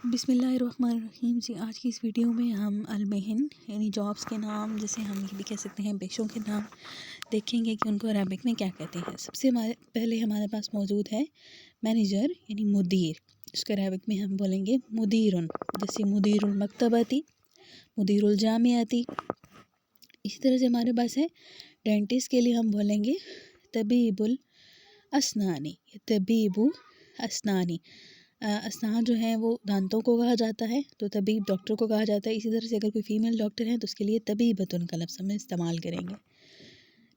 بسم اللہ الرحمن الرحیم جی، آج کی اس ویڈیو میں ہم المہن یعنی جابس کے نام، جسے ہم یہ بھی کہہ سکتے ہیں پیشوں کے نام، دیکھیں گے کہ ان کو عربک میں کیا کہتے ہیں۔ سب سے پہلے ہمارے پاس موجود ہے مینیجر یعنی مدیر، اس کو عربک میں ہم بولیں گے مدیرن، جیسے مدیر المکتباتی، مدیر الجامعاتی۔ اسی طرح سے ہمارے پاس ہے ڈینٹسٹ کے لیے ہم بولیں گے طبیب الاسنانی، طبیب اسنانی۔ اسنان جو ہیں وہ دانتوں کو کہا جاتا ہے، تو طبیب ڈاکٹر کو کہا جاتا ہے۔ اسی طرح سے اگر کوئی فیمیل ڈاکٹر ہے تو اس کے لیے طبیبتن کا لفظ ہم استعمال کریں گے۔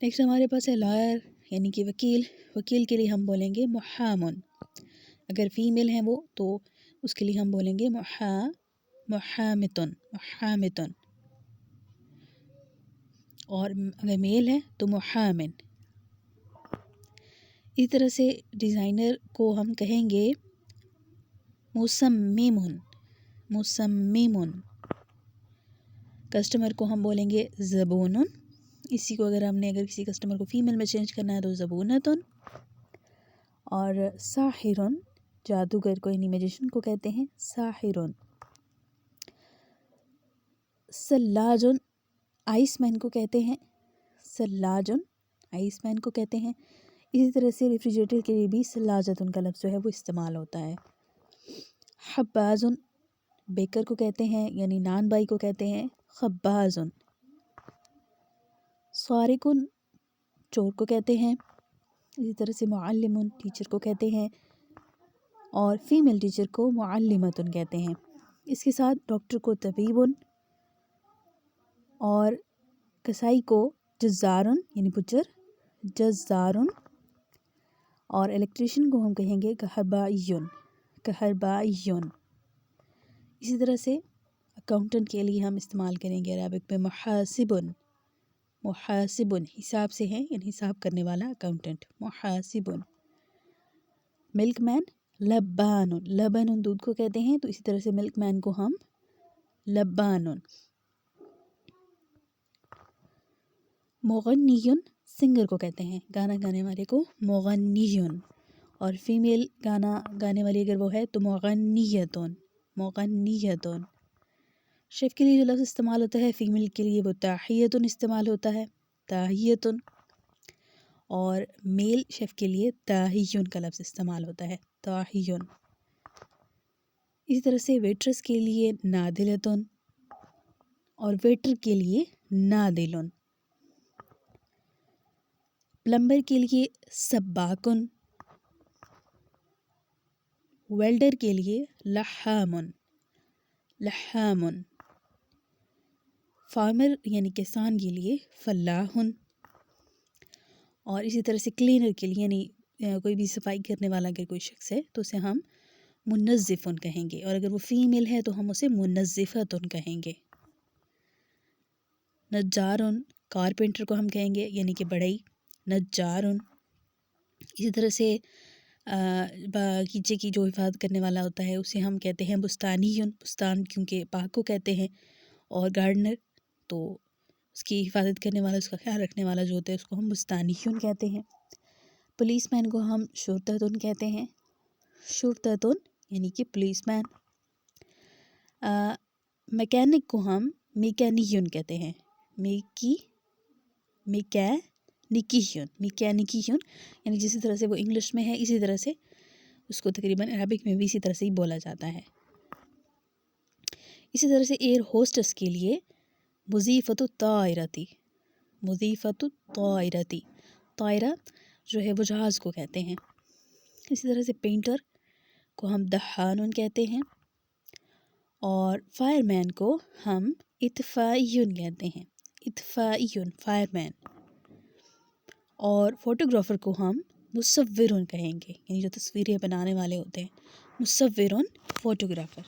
نیکسٹ ہمارے پاس ہے لائر یعنی کہ وکیل، وکیل کے لیے ہم بولیں گے محامن۔ اگر فیمیل ہیں وہ تو اس کے لیے ہم بولیں گے محامتن، محامتن، اور اگر میل ہے تو محامن۔ اسی طرح سے ڈیزائنر کو ہم کہیں گے مصممن، مصممن۔ کسٹمر کو ہم بولیں گے زبون۔ اسی کو اگر کسی کسٹمر کو فیمیل میں چینج کرنا ہے تو زبونتن۔ اور ساحرن، جادوگر کو یعنی میجیشن کو کہتے ہیں ساحرن۔ سلاجن، آئس مین کو کہتے ہیں سلاجن، آئس مین کو کہتے ہیں۔ اسی طرح سے ریفریجریٹر کے لیے بھی سلاجتن کا لفظ جو ہے وہ استعمال ہوتا ہے۔ خبازن، بیکر کو کہتے ہیں یعنی نان بائی کو کہتے ہیں خبازن۔ سارقن، چور کو کہتے ہیں۔ اسی طرح سے معلمن، ٹیچر کو کہتے ہیں، اور فیمیل ٹیچر کو معلمتن کہتے ہیں۔ اس کے ساتھ ڈاکٹر کو طبیبن، اور کسائی کو جزارن یعنی بچر، جزارن، اور الیکٹریشین کو ہم کہیں گے کہربائیون، کہربائیون۔ اسی طرح سے اکاؤنٹنٹ کے لیے ہم استعمال کریں گے عربک میں محاسبن، محاسبن، حساب سے ہیں یعنی حساب کرنے والا اکاؤنٹنٹ، محاسبن۔ ملک مین لبان، لبن دودھ کو کہتے ہیں، تو اسی طرح سے ملک مین کو ہم لبان۔ مغنیون، سنگر کو کہتے ہیں، گانا گانے والے کو مغنیون، اور فیمیل گانا گانے والی اگر وہ ہے تو مغنیتون، مغنیتون۔ شیف کے لیے جو لفظ استعمال ہوتا ہے فیمیل کے لیے وہ تاحیتن استعمال ہوتا ہے، تاحیتن، اور میل شیف کے لیے تاحیون کا لفظ استعمال ہوتا ہے، تاحیون۔ اسی طرح سے ویٹرس کے لیے نادلتن، اور ویٹر کے لیے نادلن۔ پلمبر کے لیے سباکن، ویلڈر کے لیے لحامن، لحامن۔ فارمر یعنی کسان کے لیے فلاحن، اور اسی طرح سے کلینر کے لیے یعنی کوئی بھی صفائی کرنے والا اگر کوئی شخص ہے تو اسے ہم منظفن کہیں گے، اور اگر وہ فیمیل ہے تو ہم اسے منظفتن کہیں گے۔ نجارن، کارپینٹر کو ہم کہیں گے یعنی کہ بڑھئی، نجارن۔ اسی طرح سے باغیچے کی جو حفاظت کرنے والا ہوتا ہے اسے ہم کہتے ہیں بستانیون، بستان کیونکہ باغ کو کہتے ہیں، اور گارڈنر تو اس کی حفاظت کرنے والا، اس کا خیال رکھنے والا جو ہوتا ہے اس کو ہم بستانیون کہتے ہیں۔ پولیس مین کو ہم شرطتن کہتے ہیں، شرطتن یعنی کہ پولیس مین۔ میکینک کو ہم میکینیون کہتے ہیں، میکینیکیون، میکینیکیون، یعنی جسی طرح سے وہ انگلش میں ہے اسی طرح سے اس کو تقریباً عربک میں بھی اسی طرح سے ہی بولا جاتا ہے۔ اسی طرح سے ایئر ہوسٹس کے لیے مضیفۃ الطائرتی، مضیفۃ الطائرتی، طائرہ جو ہے وہ جہاز کو کہتے ہیں۔ اسی طرح سے پینٹر کو ہم دہانن کہتے ہیں، اور فائر مین کو ہم اطفائیون کہتے ہیں، اطفائیون، فائر مین۔ اور فوٹوگرافر کو ہم مصورن کہیں گے، یعنی جو تصویریں بنانے والے ہوتے ہیں، مصورن، فوٹوگرافر۔